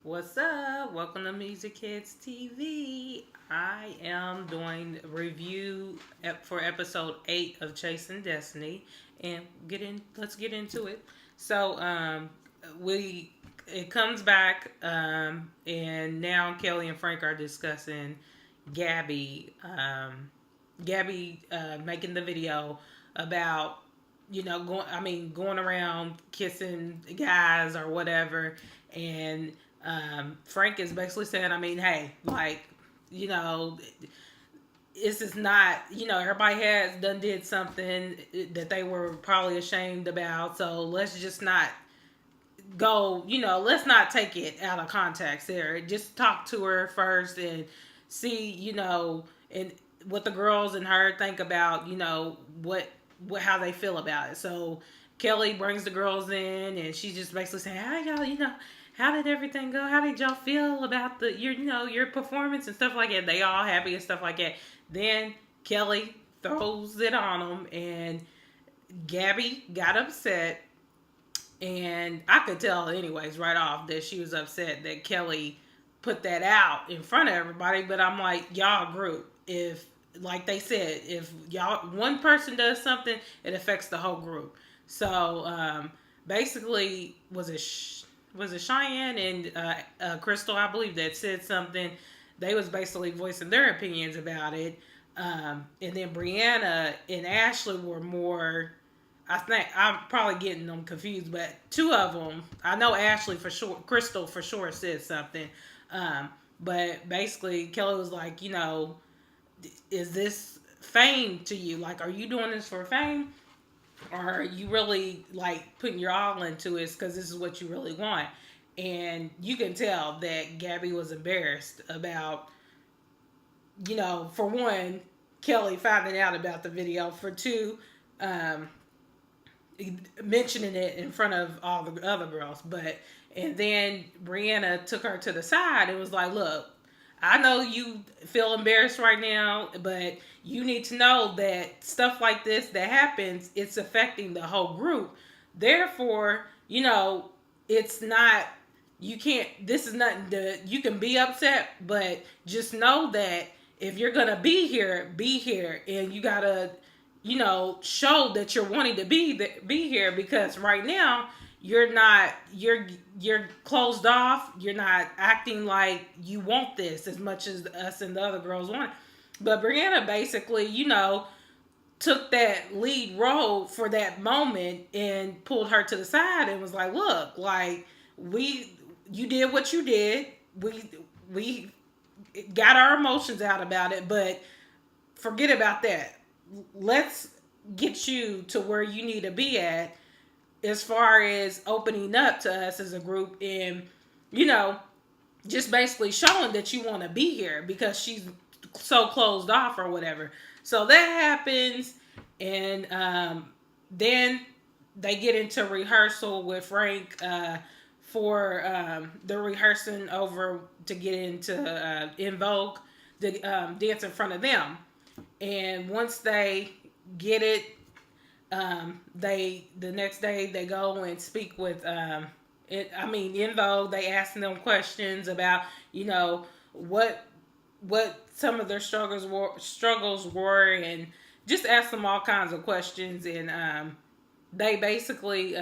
What's up? Welcome to Music Kids TV. I am doing a review for episode 8 of Chasing Destiny, and let's get into it. So, we it comes back, and now Kelly and Frank are discussing Gabby. Gabby making the video about going around kissing guys or whatever, and Frank is basically saying, hey, you know, this is not, everybody has done did something that they were probably ashamed about, so let's just not let's not take it out of context there. Just talk to her first and see, and what the girls and her think about, what how they feel about it. So Kelly brings the girls in, and she's just basically saying, "How y'all, how did everything go? How did y'all feel about your performance and stuff like that?" They all happy and stuff like that. Then Kelly throws it on them, and Gabby got upset, and I could tell anyways right off that she was upset that Kelly put that out in front of everybody. But I'm like, y'all group, if, like they said, if y'all one person does something, it affects the whole group. So basically, was it Cheyenne and Crystal, I believe, that said something. They was basically voicing their opinions about it. And then Brianna and Ashley were more. I think I'm probably getting them confused, but two of them, I know Ashley for sure, Crystal for sure said something. But basically, Kelly was like, is this fame to you? Like, are you doing this for fame? Or are you really like putting your all into it because this is what you really want? And you can tell that Gabby was embarrassed about, for one, Kelly finding out about the video. For two, um, mentioning it in front of all the other girls. But and then Brianna took her to the side and was like, "Look, I know you feel embarrassed right now, but you need to know that stuff like this that happens, it's affecting the whole group. Therefore, it's not, you can't, this is nothing that you can be upset, but just know that if you're gonna be here, and you gotta, show that you're wanting to be here, because right now you're closed off. You're not acting like you want this as much as us and the other girls want it." But Brianna basically, took that lead role for that moment and pulled her to the side and was like, "Look, like you did what you did. We got our emotions out about it, but forget about that. Let's get you to where you need to be at as far as opening up to us as a group, and you know just basically showing that you want to be here because she's so closed off or whatever." So that happens, and then they get into rehearsal with Frank, for the rehearsing over to get into In Vogue, the dance in front of them. And once they get it, they the next day they go and speak with In Vogue. They ask them questions about what some of their struggles were, and just ask them all kinds of questions. And they basically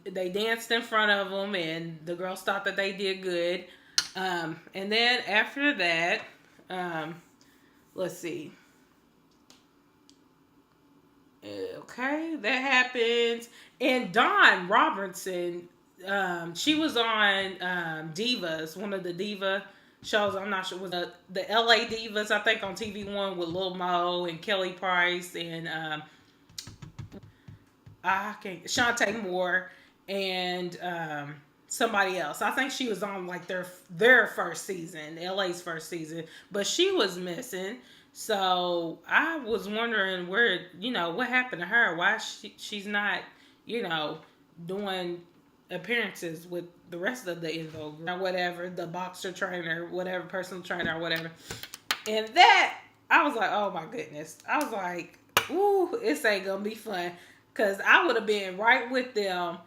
they danced in front of them, and the girls thought that they did good. And then after that, let's see. Okay, that happens. And Dawn Robertson, she was on Divas, one of the diva shows. I'm not sure, was the LA Divas, I think, on TV1 with Lil Mo and Kelly Price and I can't, Shantae Moore, and somebody else. I think she was on like their first season, LA's first season, but she was missing. So I was wondering where, what happened to her? Why she's not, doing appearances with the rest of the Invo group or whatever, the boxer trainer, whatever, personal trainer or whatever. And that, I was like, oh my goodness. I was like, ooh, this ain't gonna be fun. Cause I would have been right with them,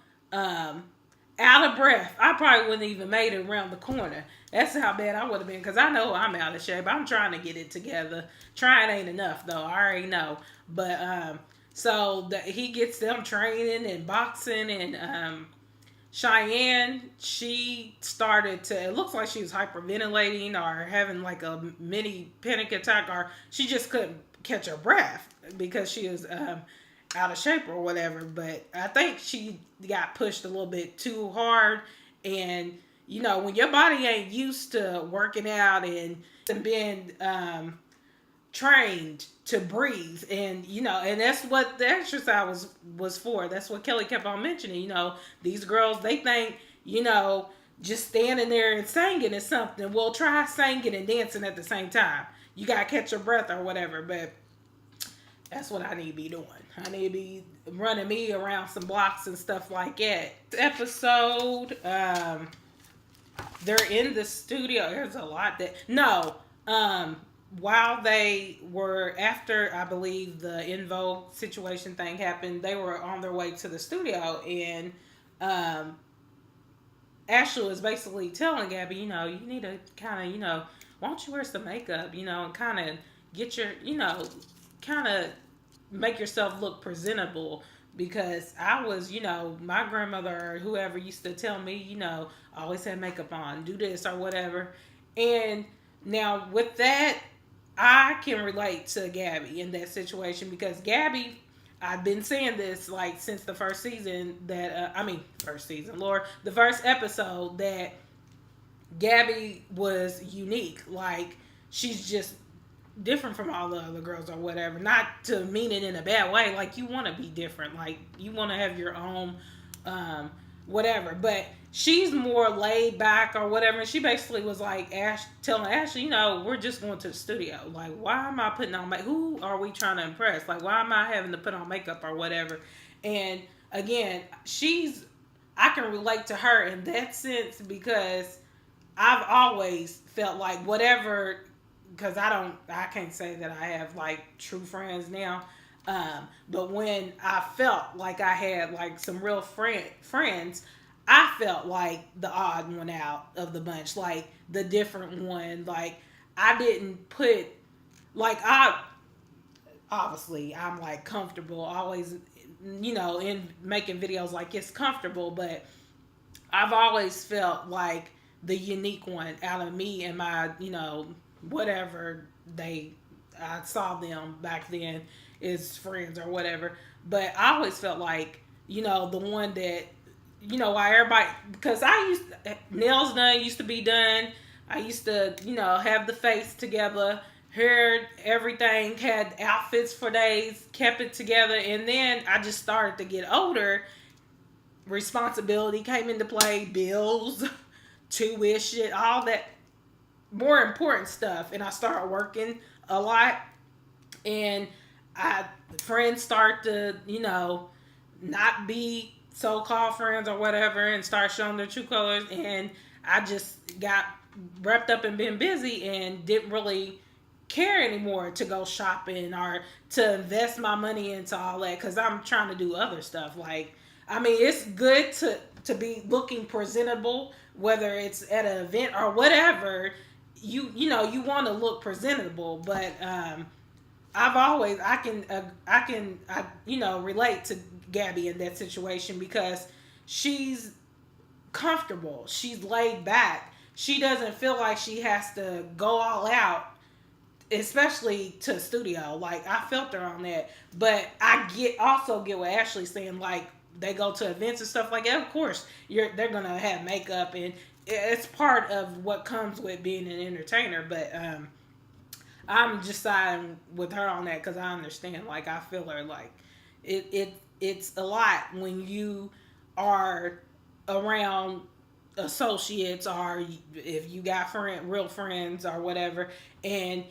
out of breath. I probably wouldn't even made it around the corner. That's how bad I would have been because I know I'm out of shape. I'm trying to get it together. Trying ain't enough though. I already know. But he gets them training and boxing and Cheyenne, she started to, it looks like she was hyperventilating or having like a mini panic attack, or she just couldn't catch her breath because she was out of shape or whatever. But I think she got pushed a little bit too hard. And, you know, when your body ain't used to working out and being trained to breathe, and you know, and that's what the exercise was for. That's what Kelly kept on mentioning. You know, these girls, they think, you know, just standing there and singing is something. Well, try singing and dancing at the same time. You gotta catch your breath or whatever. But that's what I need to be doing. I need to be running me around some blocks and stuff like that. This episode, they're in the studio. There's a lot that while they were, after I believe the In Vogue situation thing happened, they were on their way to the studio, and Ashley was basically telling Gabby, you know, you need to kind of, you know, why don't you wear some makeup, you know, and kind of get your, you know, kind of make yourself look presentable. Because I was, you know, my grandmother or whoever used to tell me, you know, always have makeup on, do this or whatever. And now with that, I can relate to Gabby in that situation because Gabby, I've been saying this like since the first season that, the first episode, that Gabby was unique. Like, she's just different from all the other girls or whatever. Not to mean it in a bad way. Like, you want to be different. Like, you want to have your own whatever. But she's more laid back or whatever. And she basically was like, telling Ashley, you know, we're just going to the studio. Like, why am I putting on makeup? Who are we trying to impress? Like, why am I having to put on makeup or whatever? And again, I can relate to her in that sense because I've always felt like whatever, because I can't say that I have like true friends now. But when I felt like I had like some real friends, I felt like the odd one out of the bunch, like the different one. Like, I didn't put, like, obviously I'm like comfortable always, you know, in making videos, like it's comfortable, but I've always felt like the unique one out of me and my, you know, whatever I saw them back then as friends or whatever. But I always felt like, you know, the one that, you know, why everybody, because nails done used to be done. I used to, you know, have the face together, hair, everything, had outfits for days, kept it together. And then I just started to get older. Responsibility came into play, bills, tuition, all that more important stuff. And I started working a lot. And friends start to, you know, not be so-called friends or whatever and start showing their true colors. And I just got wrapped up and been busy and didn't really care anymore to go shopping or to invest my money into all that because I'm trying to do other stuff. Like, I mean, it's good to be looking presentable, whether it's at an event or whatever. You know, you want to look presentable, but I can you know, relate to Gabby in that situation because she's comfortable. She's laid back. She doesn't feel like she has to go all out, especially to the studio. Like, I felt her on that. But I also get what Ashley's saying. Like, they go to events and stuff like that. Of course, they're gonna have makeup, and it's part of what comes with being an entertainer. But I'm just siding with her on that because I understand. Like, I feel her. Like, it's a lot when you are around associates or if you got real friends or whatever, and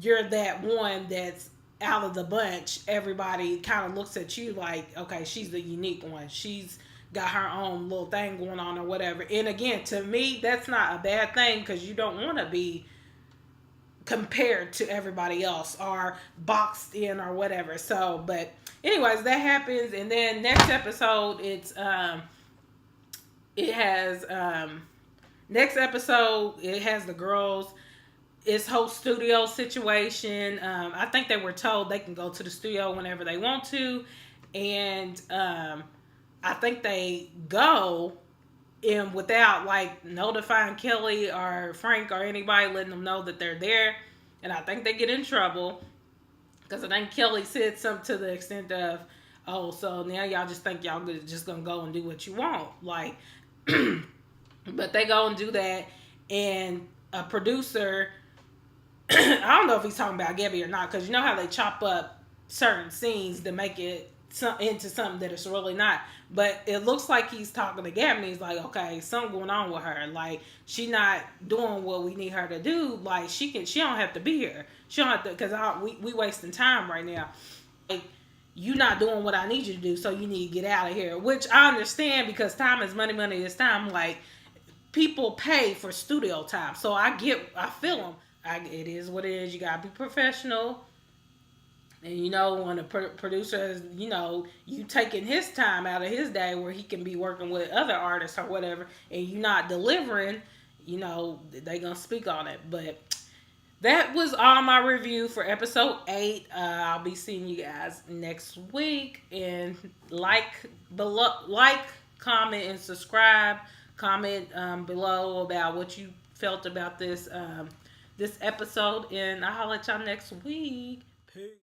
you're that one that's out of the bunch. Everybody kind of looks at you like, okay, she's the unique one. She's got her own little thing going on or whatever. And again, to me, that's not a bad thing because you don't want to be compared to everybody else or boxed in or whatever. So, but anyways, that happens. And then next episode, it's it has next episode. It has the girls. It's whole studio situation. I think they were told they can go to the studio whenever they want to, and I think they go and without like notifying Kelly or Frank or anybody, letting them know that they're there. And I think they get in trouble because I think Kelly said something to the extent of, "Oh, so now y'all just think y'all just gonna go and do what you want." Like, but they go and do that, and a producer, I don't know if he's talking about Gabby or not, because you know how they chop up certain scenes to make it into something that it's really not. But it looks like he's talking to Gabby. And he's like, okay, something going on with her. Like she not doing what we need her to do. Like she can, she don't have to be here. She don't have to, because we wasting time right now. Like you not doing what I need you to do, so you need to get out of here. Which I understand because time is money, money is time. Like people pay for studio time, so I feel them. It is what it is. You gotta be professional, and you know when a producer is, you know, you taking his time out of his day where he can be working with other artists or whatever, and you not delivering, you know, they gonna speak on it. But that was all my review for episode 8. I'll be seeing you guys next week, and like, comment, and subscribe. Comment below about what you felt about this episode, and I'll let y'all next week. Peace.